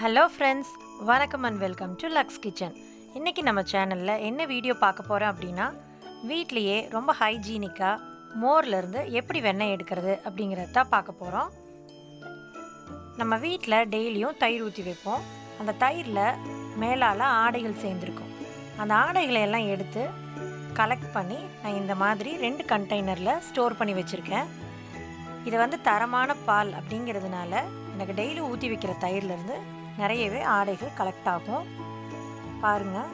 Hello friends, வணக்கம் and welcome to Lux kitchen. இன்றைக்கி நம்ம சேனலில் என்ன வீடியோ பார்க்க போகிறோம் அப்படின்னா, வீட்லேயே ரொம்ப ஹைஜீனிக்காக மோர்லேருந்து எப்படி வெண்ணெய் எடுக்கிறது அப்படிங்கிறத தான் பார்க்க போகிறோம். நம்ம வீட்டில் டெய்லியும் தயிர் ஊற்றி வைப்போம். அந்த தயிரில் மேலால் ஆடைகள் சேர்ந்துருக்கும். அந்த ஆடைகளை எல்லாம் எடுத்து கலெக்ட் பண்ணி நான் இந்த மாதிரி 2 கண்டெய்னரில் ஸ்டோர் பண்ணி வச்சுருக்கேன். இதை தரமான பால் அப்படிங்கிறதுனால எனக்கு டெய்லி ஊற்றி வைக்கிற தயிர்லேருந்து நிறையவே ஆடைகள் கலெக்ட் ஆகும். பாருங்கள்,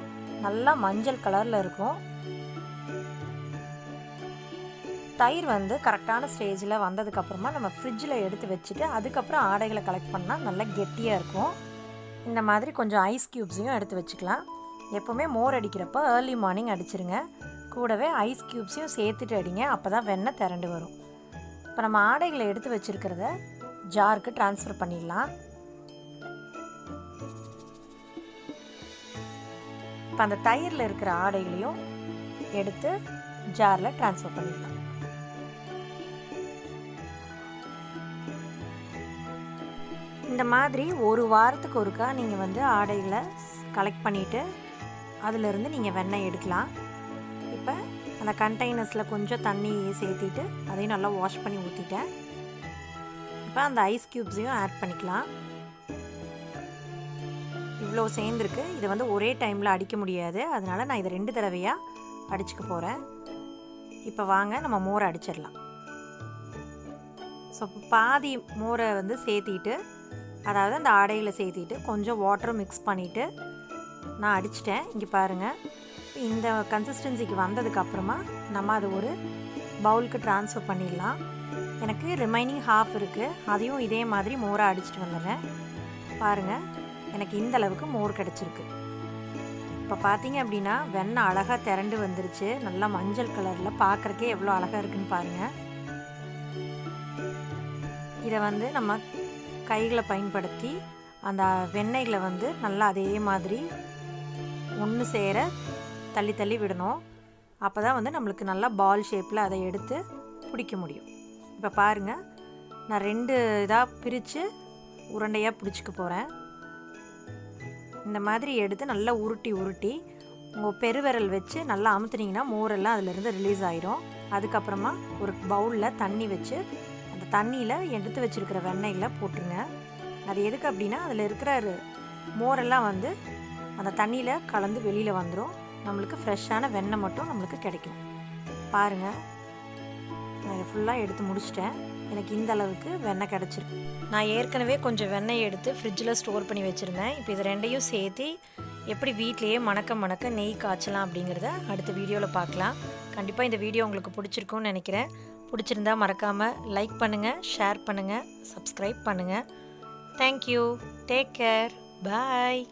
நல்லா மஞ்சள் கலரில் இருக்கும். தயிர் கரெக்டான ஸ்டேஜில் வந்ததுக்கப்புறமா நம்ம ஃப்ரிட்ஜில் எடுத்து வச்சுட்டு அதுக்கப்புறம் ஆடைகளை கலெக்ட் பண்ணால் நல்லா கெட்டியாக இருக்கும். இந்த மாதிரி கொஞ்சம் ஐஸ் க்யூப்ஸையும் எடுத்து வச்சுக்கலாம். எப்போவுமே மோர் அடிக்கிறப்போ ஏர்லி மார்னிங் அடிச்சிருங்க. கூடவே ஐஸ் க்யூப்ஸையும் சேர்த்துட்டு அடிங்க, அப்போ தான் வெண்ணெய் திரண்டு வரும். இப்போ நம்ம ஆடைகளை எடுத்து வச்சுருக்கிறத ஜாருக்கு ட்ரான்ஸ்ஃபர் பண்ணிடலாம். இப்போ அந்த தயிரில் இருக்கிற ஆடைகளையும் எடுத்து ஜாரில் ட்ரான்ஸ்ஃபர் பண்ணிடலாம். இந்த மாதிரி ஒரு வாரத்துக்கு ஒருக்கா நீங்கள் ஆடைகளை கலெக்ட் பண்ணிவிட்டு அதிலிருந்து நீங்கள் வெண்ணெய் எடுக்கலாம். இப்போ அந்த கண்டெய்னர்ஸில் கொஞ்சம் தண்ணி சேர்த்திட்டு அதையும் நல்லா வாஷ் பண்ணி ஊற்றிட்டேன். இப்போ அந்த ஐஸ் க்யூப்ஸையும் ஆட் பண்ணிக்கலாம். இவ்வளோ சேர்ந்துருக்கு. இது ஒரே டைமில் அடிக்க முடியாது, அதனால் நான் இதை 2 தடவையாக அடிச்சுக்க போகிறேன். இப்போ வாங்க நம்ம மோரை அடிச்சிடலாம். ஸோ பாதி மோரை சேர்த்திட்டு, அதாவது அந்த ஆடையில் சேர்த்திட்டு கொஞ்சம் வாட்டரும் மிக்ஸ் பண்ணிவிட்டு நான் அடிச்சிட்டேன். இங்கே பாருங்கள், இந்த கன்சிஸ்டன்சிக்கு வந்ததுக்கப்புறமா நம்ம அது ஒரு பவுலுக்கு ட்ரான்ஸ்ஃபர் பண்ணிடலாம். எனக்கு ரிமைனிங் ஹாஃப் இருக்குது, அதையும் இதே மாதிரி மோரை அடிச்சுட்டு வந்துடுறேன். பாருங்கள், எனக்கு இந்த அளவுக்கு மோர் கிடச்சிருக்கு. இப்போ பார்த்தீங்க அப்படின்னா வெண்ணெய் அழகாக திரண்டு வந்துருச்சு. நல்லா மஞ்சள் கலரில் பார்க்குறக்கே எவ்வளோ அழகாக இருக்குன்னு பாருங்கள். இதை நம்ம கைகளை பயன்படுத்தி அந்த வெண்ணெய்களை நல்லா அதே மாதிரி ஒன்று சேர தள்ளி தள்ளி விடணும். அப்போ தான் நம்மளுக்கு நல்லா பால் ஷேப்பில் அதை எடுத்து பிடிக்க முடியும். இப்போ பாருங்கள், நான் 2 இதாக பிரித்து உருண்டையாக பிடிச்சிக்க போகிறேன். இந்த மாதிரி எடுத்து நல்லா உருட்டி உங்கள் பெருவிரல் வச்சு நல்லா அமுத்துனீங்கன்னா மோரெல்லாம் அதிலிருந்து ரிலீஸ் ஆகிடும். அதுக்கப்புறமா ஒரு பவுலில் தண்ணி வச்சு அந்த தண்ணியில் எடுத்து வச்சுருக்கிற வெண்ணெயில் போட்டுருங்க. அது எதுக்கு அப்படின்னா அதில் இருக்கிற மோரெல்லாம் அந்த தண்ணியில் கலந்து வெளியில் வந்துடும். நம்மளுக்கு ஃப்ரெஷ்ஷான வெண்ணெய் மட்டும் நம்மளுக்கு கிடைக்கும். பாருங்கள், நான் இதை ஃபுல்லாக எடுத்து முடிச்சிட்டேன். எனக்கு இந்த அளவுக்கு வெண்ணெய் கிடச்சிருக்கு. நான் ஏற்கனவே கொஞ்சம் வெண்ணெய் எடுத்து ஃப்ரிட்ஜில் ஸ்டோர் பண்ணி வச்சுருந்தேன். இப்போ இது 2ஐயும் சேர்த்து எப்படி வீட்டிலையே மணக்க நெய் காய்ச்சலாம் அப்படிங்கிறத அடுத்த வீடியோவில் பார்க்கலாம். கண்டிப்பாக இந்த வீடியோ உங்களுக்கு பிடிச்சிருக்குன்னு நினைக்கிறேன். பிடிச்சிருந்தா மறக்காமல் லைக் பண்ணுங்கள், ஷேர் பண்ணுங்கள், சப்ஸ்கிரைப் பண்ணுங்கள். தேங்க்யூ. Take care. பாய்.